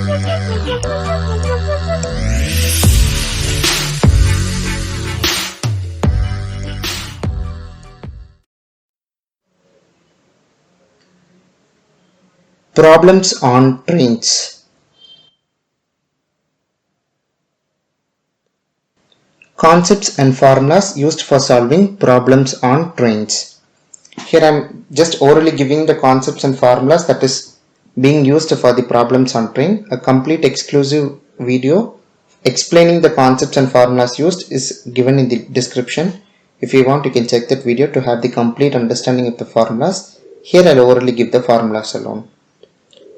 Problems on trains. Concepts and formulas used for solving problems on trains. Here I am just orally giving the concepts and formulas that is being used for the problems on train. A complete exclusive video explaining the concepts and formulas used is given in the description. If you want, you can check that video to have the complete understanding of the formulas. Here I'll orally give the formulas alone.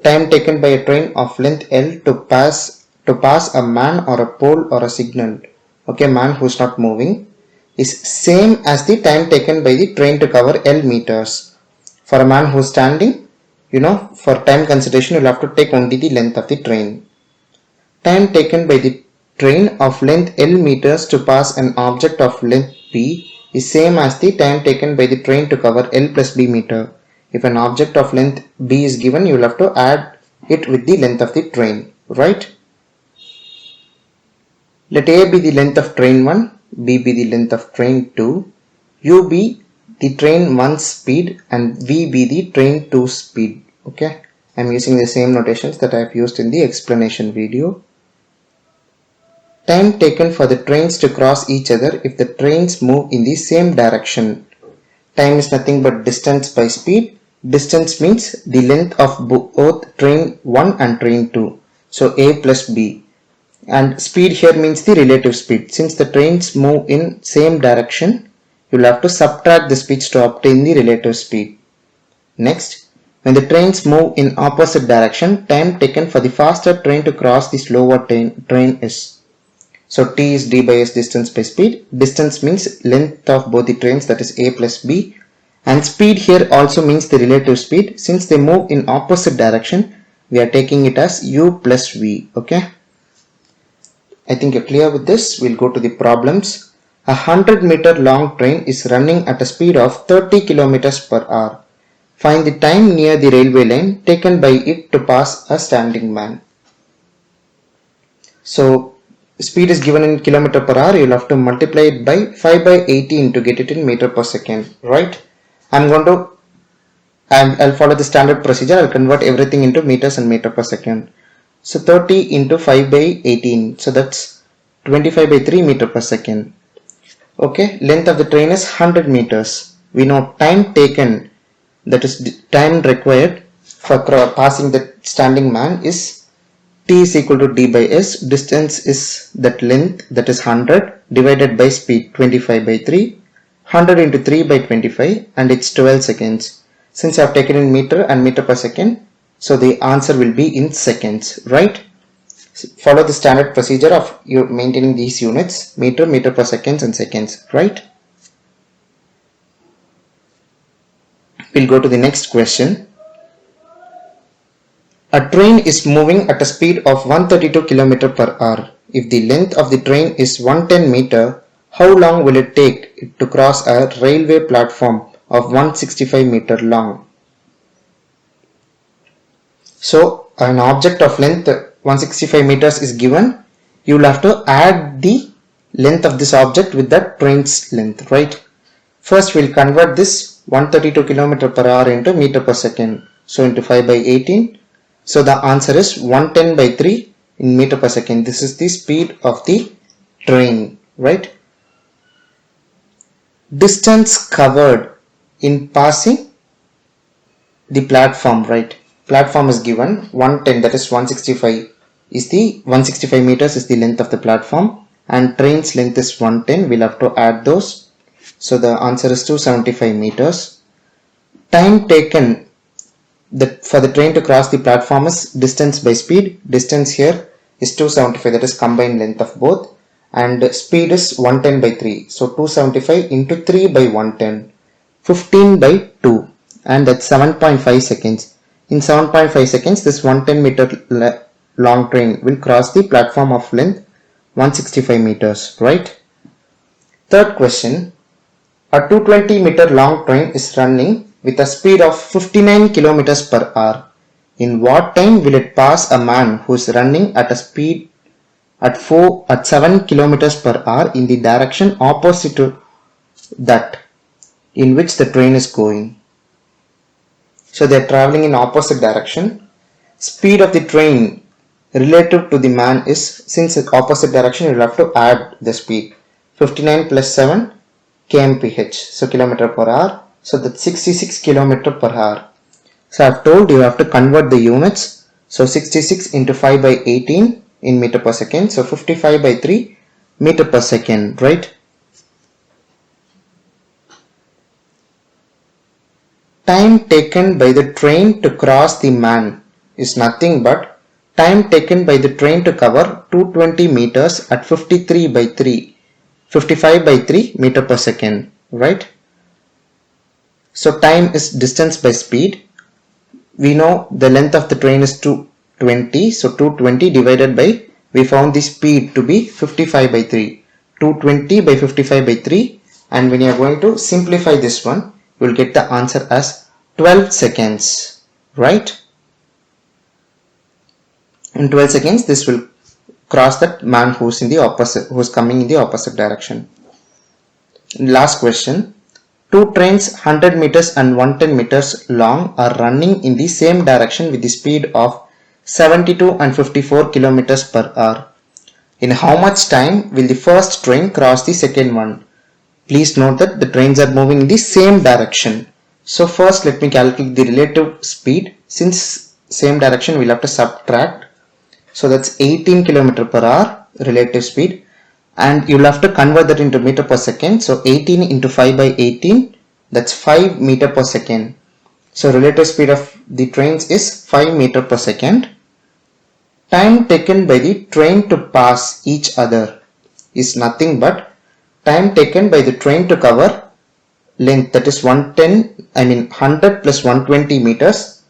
Time taken by a train of length L to pass a man or a pole or a signal, okay, man who's not moving, is same as the time taken by the train to cover L meters. For a man who's standing, for time consideration you'll have to take only the length of the train. Time taken by the train of length L meters to pass an object of length B is same as the time taken by the train to cover L plus B meter. If an object of length B is given, you will have to add it with the length of the train, right? Let A be the length of train 1, B be the length of train 2, U be the train 1's speed and V be the train 2's speed. Okay, I am using the same notations that I have used in the explanation video. Time taken for the trains to cross each other if the trains move in the same direction. Time is nothing but distance by speed. Distance means the length of both train 1 and train 2. So A plus B. And speed here means the relative speed. Since the trains move in same direction, you will have to subtract the speeds to obtain the relative speed. Next, when the trains move in opposite direction, time taken for the faster train to cross the slower train is. So T is D by S, distance by speed. Distance means length of both the trains, that is A plus B. And speed here also means the relative speed. Since they move in opposite direction, we are taking it as U plus V. Okay. I think you're clear with this. We'll go to the problems. A 100-meter long train is running at a speed of 30 kilometers per hour. Find the time near the railway line taken by it to pass a standing man. So speed is given in kilometer per hour. You'll have to multiply it by 5 by 18 to get it in meter per second, right? I'll follow the standard procedure. I'll convert everything into meters and meter per second. So 30 into 5 by 18. So that's 25 by 3 meter per second. Okay, length of the train is 100 meters. We know time taken, that is time required for passing the standing man, is T is equal to D by S. Distance is that length, that is 100, divided by speed 25 by 3. 100 into 3 by 25, and it's 12 seconds. Since I have taken in meter and meter per second, so the answer will be in seconds, right? Follow the standard procedure of you maintaining these units, meter, meter per seconds and seconds, right? We'll go to the next question. A train is moving at a speed of 132 km per hour. If the length of the train is 110 meter, how long will it take to cross a railway platform of 165 meter long? So an object of length 165 meters is given. You will have to add the length of this object with the train's length, right? First we'll convert this 132 km per hour into meter per second. So into 5 by 18. So the answer is 110 by 3 in meter per second. This is the speed of the train, right? Distance covered in passing the platform, right? Platform is given 110, that is 165 meters is the length of the platform, and train's length is 110. We'll have to add those. So the answer is 275 meters. Time taken for the train to cross the platform is distance by speed. Distance here is 275, that is combined length of both. And speed is 110 by 3. So 275 into 3 by 110. 15 by 2. And that's 7.5 seconds. In 7.5 seconds, this 110 meter long train will cross the platform of length 165 meters, right? Third question. A 220 meter long train is running with a speed of 59 kilometers per hour. In what time will it pass a man who is running at a speed at 7 kilometers per hour in the direction opposite to that in which the train is going? So they are traveling in opposite direction. Speed of the train relative to the man is, since it's opposite direction, you will have to add the speed. 59 plus 7 kmph, so kilometer per hour. So that's 66 kilometer per hour. So I've told you have to convert the units. So 66 into 5 by 18 in meter per second. So 55 by 3 meter per second, right? Time taken by the train to cross the man is nothing but time taken by the train to cover 220 meters at 55 by 3 meter per second, right? So time is distance by speed. We know the length of the train is 220, so 220 divided by, we found the speed to be 55 by 3. 220 by 55 by 3, and when you are going to simplify this one, you will get the answer as 12 seconds, right? In 12 seconds, this will cross that man who's coming in the opposite direction. Last question. Two trains 100 meters and 110 meters long are running in the same direction with the speed of 72 and 54 kilometers per hour. In how much time will the first train cross the second one? Please note that the trains are moving in the same direction. So first let me calculate the relative speed. Since same direction, we'll have to subtract. So that's 18 kilometer per hour relative speed. And you'll have to convert that into meter per second. So 18 into 5 by 18, that's 5 meter per second. So relative speed of the trains is 5 meter per second. Time taken by the train to pass each other is nothing but time taken by the train to cover length, that is 100 plus 120 meters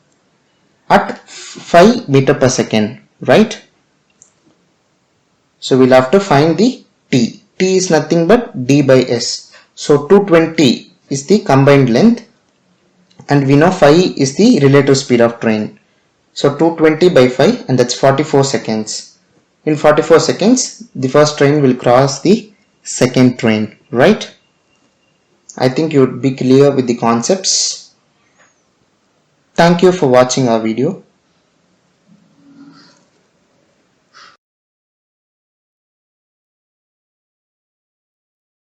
at 5 meter per second, right? So we'll have to find the T. T is nothing but D by S. So 220 is the combined length, and we know 5 is the relative speed of train. So 220 by 5, and that's 44 seconds. In 44 seconds, the first train will cross the second train, right? I think you would be clear with the concepts. Thank you for watching our video.